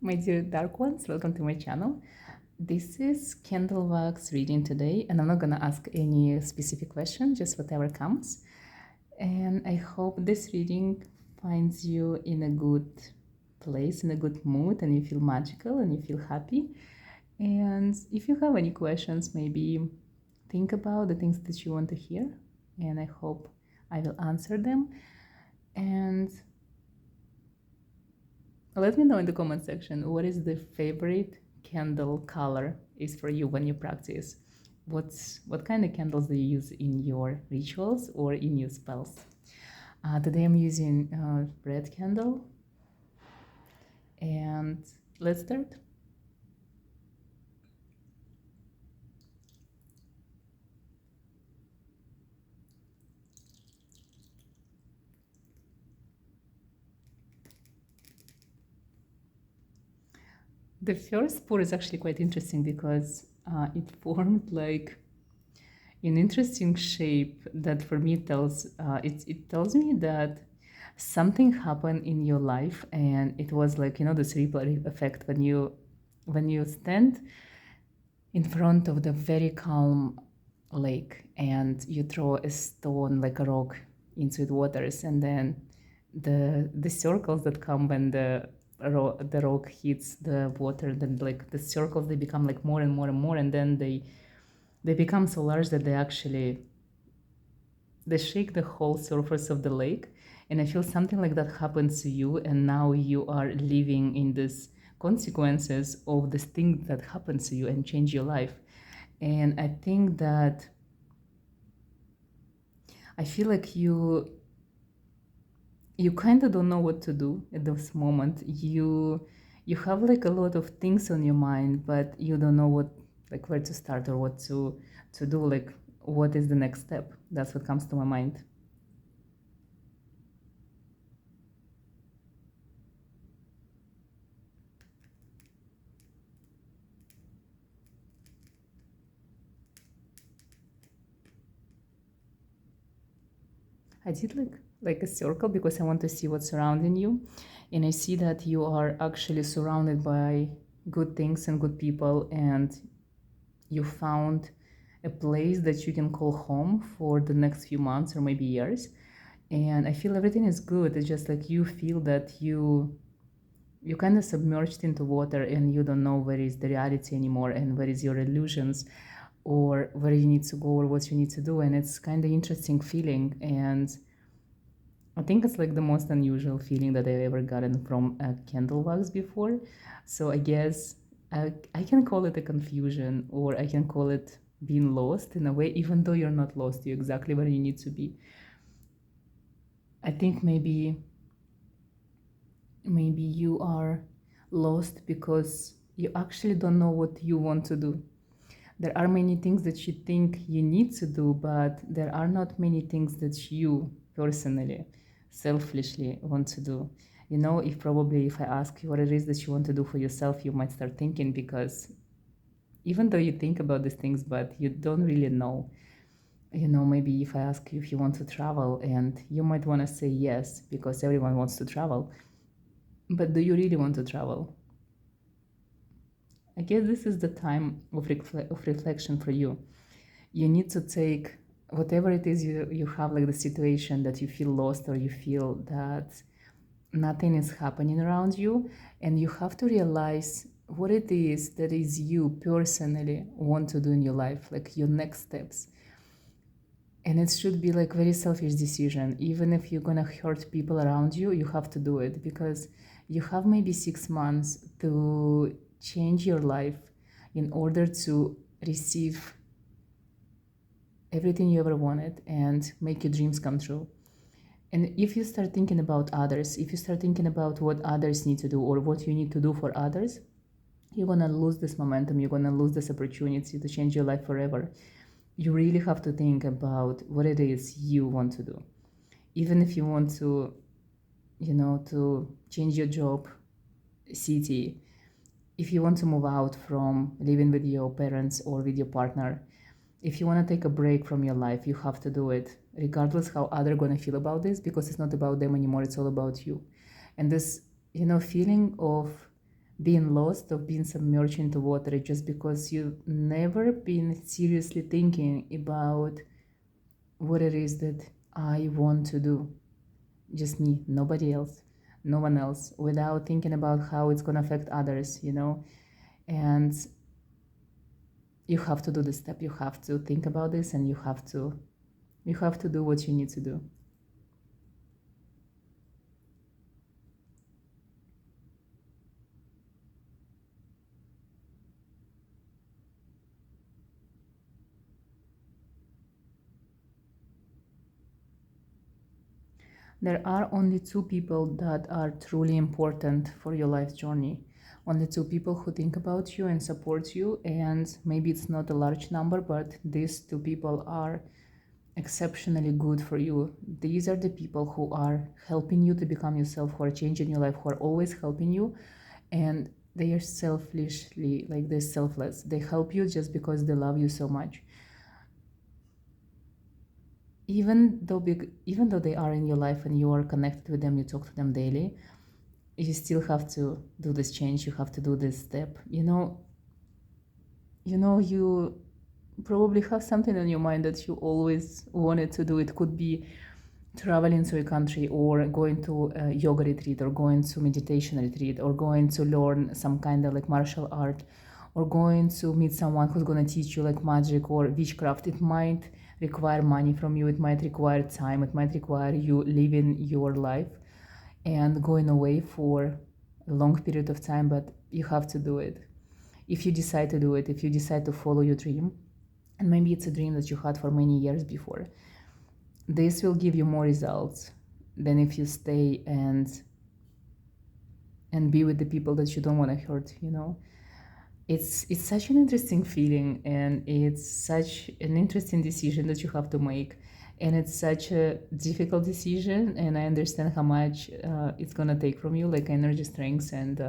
My dear dark ones, welcome to my channel. This is candle wax reading today, and I'm not gonna ask any specific question, just whatever comes. And I hope this reading finds you in a good place, in a good mood, and you feel magical and you feel happy. And if you have any questions, maybe think about the things that you want to hear, and I hope I will answer them. And let me know in the comment section what is the favorite candle color is for you when you practice. What kind of candles do you use in your rituals or in your spells? Today I'm using red candle, and let's start. The first pour is actually quite interesting because it formed like an interesting shape that for me it tells me that something happened in your life, and it was like, this ripple effect when you stand in front of the very calm lake and you throw a stone, like a rock, into the waters, and then the circles that come when the rock hits the water, then like the circles, they become like more and more and more, and then they become so large that they shake the whole surface of the lake. And I feel something like that happens to you, and now you are living in this consequences of this thing that happens to you and change your life. And I think that I feel like you kind of don't know what to do at this moment. You have like a lot of things on your mind, but you don't know where to start or what to do, like what is the next step. That's what comes to my mind. I did like a circle because I want to see what's surrounding you, and I see that you are actually surrounded by good things and good people, and you found a place that you can call home for the next few months or maybe years. And I feel everything is good. It's just like you feel that you kind of submerged into water, and you don't know where is the reality anymore and where is your illusions or where you need to go or what you need to do. And it's kind of interesting feeling, and I think it's like the most unusual feeling that I've ever gotten from a candle wax before. So I guess I can call it a confusion, or I can call it being lost in a way, even though you're not lost, you're exactly where you need to be. I think maybe you are lost because you actually don't know what you want to do. There are many things that you think you need to do, but there are not many things that you personally, selfishly want to do. If I ask you what it is that you want to do for yourself, you might start thinking, because even though you think about these things, but you don't really know. Maybe if I ask you if you want to travel, and you might want to say yes because everyone wants to travel, but do you really want to travel? I guess this is the time of reflection for you. You need to take whatever it is you have, like the situation that you feel lost, or you feel that nothing is happening around you, and you have to realize what it is that is you personally want to do in your life, like your next steps. And it should be like very selfish decision. Even if you're gonna hurt people around you, you have to do it, because you have maybe 6 months to change your life in order to receive everything you ever wanted and make your dreams come true. And if you start thinking about others, if you start thinking about what others need to do or what you need to do for others, you're gonna lose this momentum, you're gonna lose this opportunity to change your life forever. You really have to think about what it is you want to do. Even if you want to, to change your job, city, if you want to move out from living with your parents or with your partner, if you want to take a break from your life, you have to do it, regardless how others are going to feel about this, because it's not about them anymore, it's all about you. And this, feeling of being lost or being submerged into water just because you've never been seriously thinking about what it is that I want to do. Just me, nobody else, no one else, without thinking about how it's going to affect others, And you have to do the step, you have to think about this, and you have to do what you need to do. There are only two people that are truly important for your life journey. Only two people who think about you and support you, and maybe it's not a large number, but these two people are exceptionally good for you. These are the people who are helping you to become yourself, who are changing your life, who are always helping you, and they are selfishly, like they're selfless. They help you just because they love you so much. Even though they are in your life and you are connected with them, you talk to them daily, you still have to do this change. You have to do this step. You probably have something in your mind that you always wanted to do. It could be traveling to a country, or going to a yoga retreat, or going to meditation retreat, or going to learn some kind of like martial art, or going to meet someone who's going to teach you like magic or witchcraft. It might require money from you, it might require time, it might require you living your life and going away for a long period of time, but you have to do it. If you decide to do it, if you decide to follow your dream, and maybe it's a dream that you had for many years before, this will give you more results than if you stay and be with the people that you don't want to hurt. It's such an interesting feeling, and it's such an interesting decision that you have to make, and it's such a difficult decision, and I understand how much it's gonna take from you, like energy, strength, and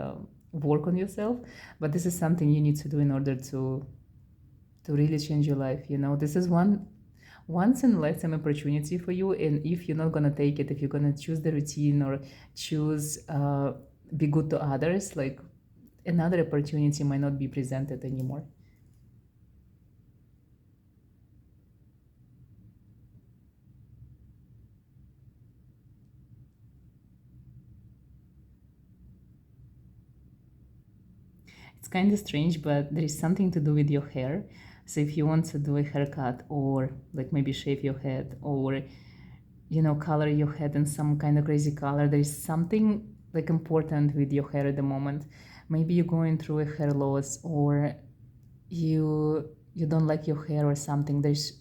work on yourself. But this is something you need to do in order to really change your life. This is one once in a lifetime opportunity for you, and if you're not gonna take it, if you're gonna choose the routine or choose be good to others, like another opportunity might not be presented anymore. It's kind of strange, but there is something to do with your hair. So if you want to do a haircut, or like maybe shave your head, or color your head in some kind of crazy color, there is something like important with your hair at the moment. Maybe you're going through a hair loss, or you don't like your hair or something. There's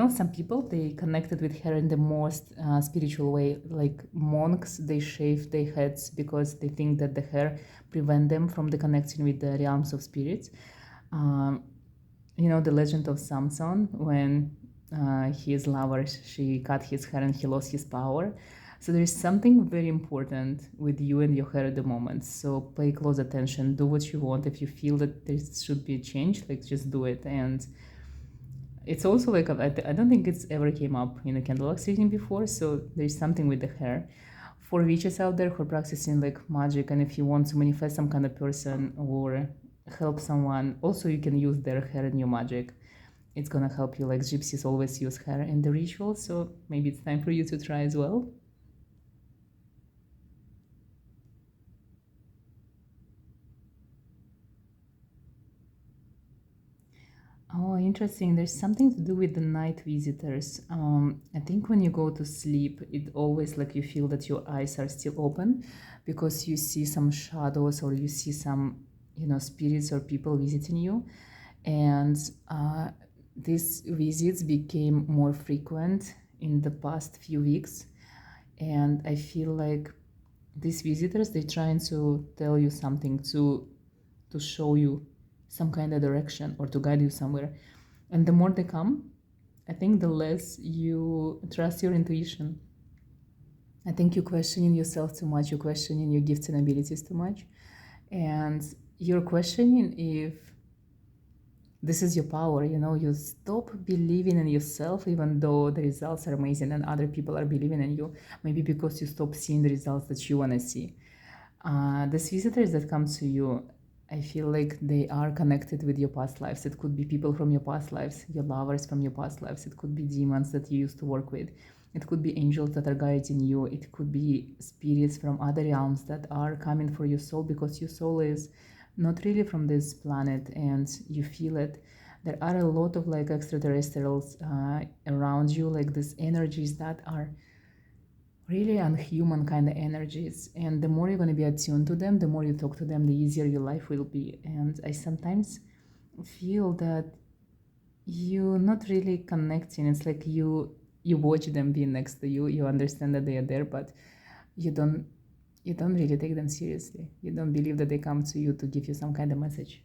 some people, they connected with hair in the most spiritual way, like monks. They shave their heads because they think that the hair prevent them from the connection with the realms of spirits. um, the legend of Samson, when his lover, she cut his hair and he lost his power. So there is something very important with you and your hair at the moment. So pay close attention, do what you want. If you feel that there should be a change, like just do it. And it's also like I don't think it's ever came up in a candlelight reading before. So there's something with the hair. For witches out there who are practicing like magic, and if you want to manifest some kind of person or help someone, also you can use their hair in your magic. It's gonna help you. Like gypsies always use hair in the ritual, so maybe it's time for you to try as well. Oh, interesting. There's something to do with the night visitors. I think when you go to sleep, it always like you feel that your eyes are still open because you see some shadows, or you see some, spirits or people visiting you. And these visits became more frequent in the past few weeks. And I feel like these visitors, they're trying to tell you something, to show you some kind of direction, or to guide you somewhere. And the more they come, I think the less you trust your intuition. I think you're questioning yourself too much, you're questioning your gifts and abilities too much, and you're questioning if this is your power. You stop believing in yourself, even though the results are amazing and other people are believing in you, maybe because you stop seeing the results that you want to see. These visitors that come to you, I feel like they are connected with your past lives. It could be people from your past lives, your lovers from your past lives. It could be demons that you used to work with. It could be angels that are guiding you. It could be spirits from other realms that are coming for your soul, because your soul is not really from this planet and you feel it. There are a lot of like extraterrestrials around you, like these energies that are really unhuman kind of energies. And the more you're going to be attuned to them, the more you talk to them, the easier your life will be. And I sometimes feel that you're not really connecting. It's like you watch them being next to you, you understand that they are there, but you don't you don't really take them seriously. You don't believe that they come to you to give you some kind of message.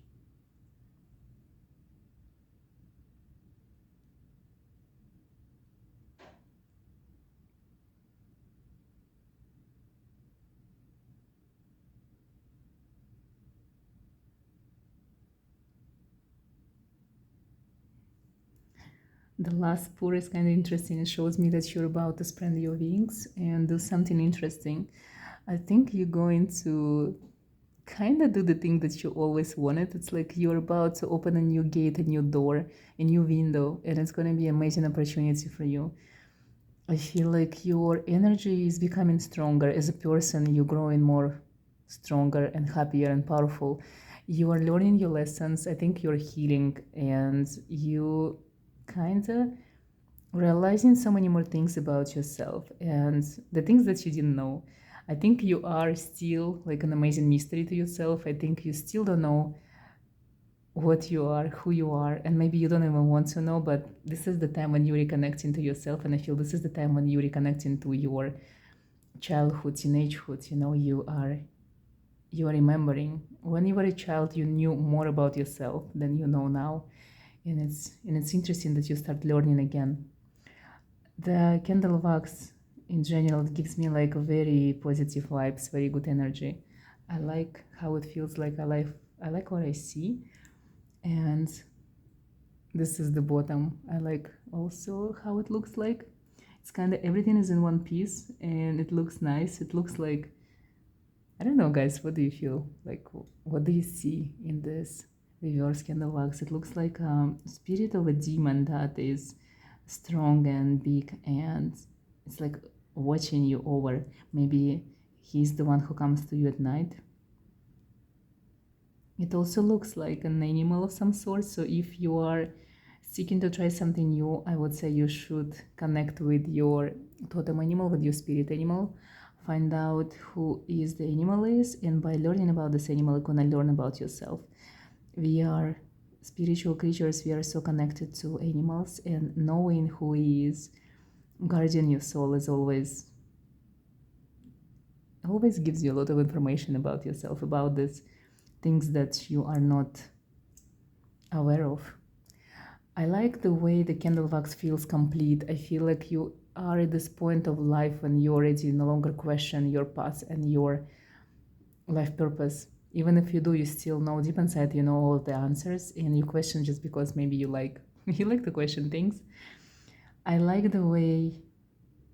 The last pour is kind of interesting. It shows me that you're about to spread your wings and do something interesting. I think you're going to kind of do the thing that you always wanted. It's like you're about to open a new gate, a new door, a new window, and it's going to be an amazing opportunity for you. I feel like your energy is becoming stronger as a person. You're growing more stronger and happier and powerful. You are learning your lessons. I think you're healing and you kind of realizing so many more things about yourself and the things that you didn't know. I think you are still like an amazing mystery to yourself. I think you still don't know what you are, who you are, and maybe you don't even want to know, but this is the time when you're reconnecting to yourself. And I feel this is the time when you're reconnecting to your childhood, teenagehood. You are remembering when you were a child, you knew more about yourself than you know now. And it's interesting that you start learning again. The candle wax in general gives me like a very positive vibes, very good energy. I like how it feels like. I like what I see. And this is the bottom. I like also how it looks like. It's kind of everything is in one piece and it looks nice. It looks like, I don't know, guys, what do you feel? Like, what do you see in this reverse candle wax? It looks like a spirit of a demon that is strong and big, and it's like watching you over. Maybe he's the one who comes to you at night. It also looks like an animal of some sort. So if you are seeking to try something new, I would say you should connect with your totem animal, with your spirit animal. Find out who is the animal is, and by learning about this animal, you're gonna learn about yourself. We are spiritual creatures. We are so connected to animals, and knowing who is guardian your soul is always gives you a lot of information about yourself, about these things that you are not aware of. I like the way the candle wax feels complete. I feel like you are at this point of life when you already no longer question your path and your life purpose. Even if you do, you still know deep inside you know all the answers, and you question just because maybe you like you like to question things. I like the way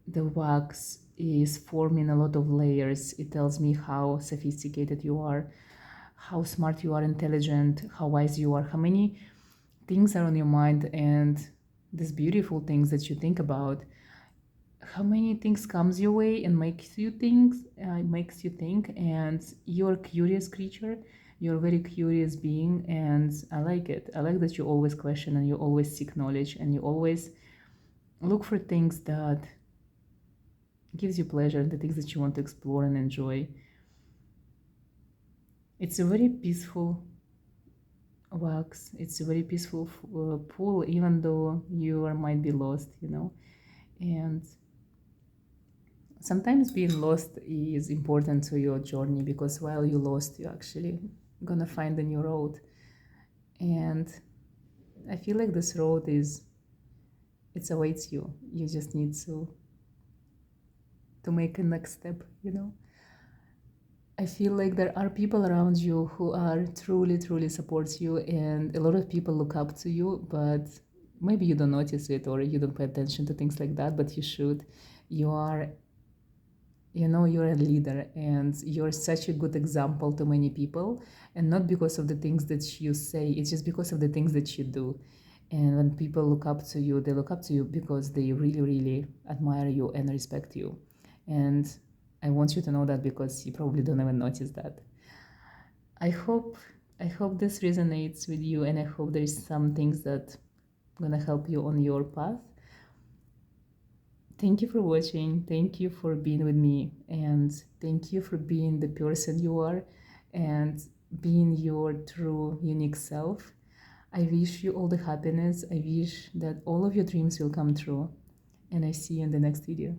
the wax is forming a lot of layers. It tells me how sophisticated you are, how smart you are, intelligent, how wise you are, how many things are on your mind, and these beautiful things that you think about, how many things comes your way and makes you think, and you're a curious creature. You're a very curious being, and I like it. I like that you always question and you always seek knowledge and you always look for things that gives you pleasure, the things that you want to explore and enjoy. It's a very peaceful wax. It's a very peaceful pool, even though might be lost. And sometimes being lost is important to your journey, because while you're lost, you're actually gonna find a new road. And I feel like this road it awaits you. You just need to make a next step. I feel like there are people around you who are truly, truly supports you, and a lot of people look up to you, but maybe you don't notice it or you don't pay attention to things like that, but you should. You are you know you're a leader and you're such a good example to many people, and not because of the things that you say, it's just because of the things that you do. And when people look up to you, they look up to you because they really really admire you and respect you. And I want you to know that because you probably don't even notice that. I hope i hope this resonates with you, and I hope there is some things that gonna help you on your path. Thank you for watching. Thank you for being with me. And thank you for being the person you are and being your true, unique self. I wish you all the happiness. I wish that all of your dreams will come true. And I see you in the next video.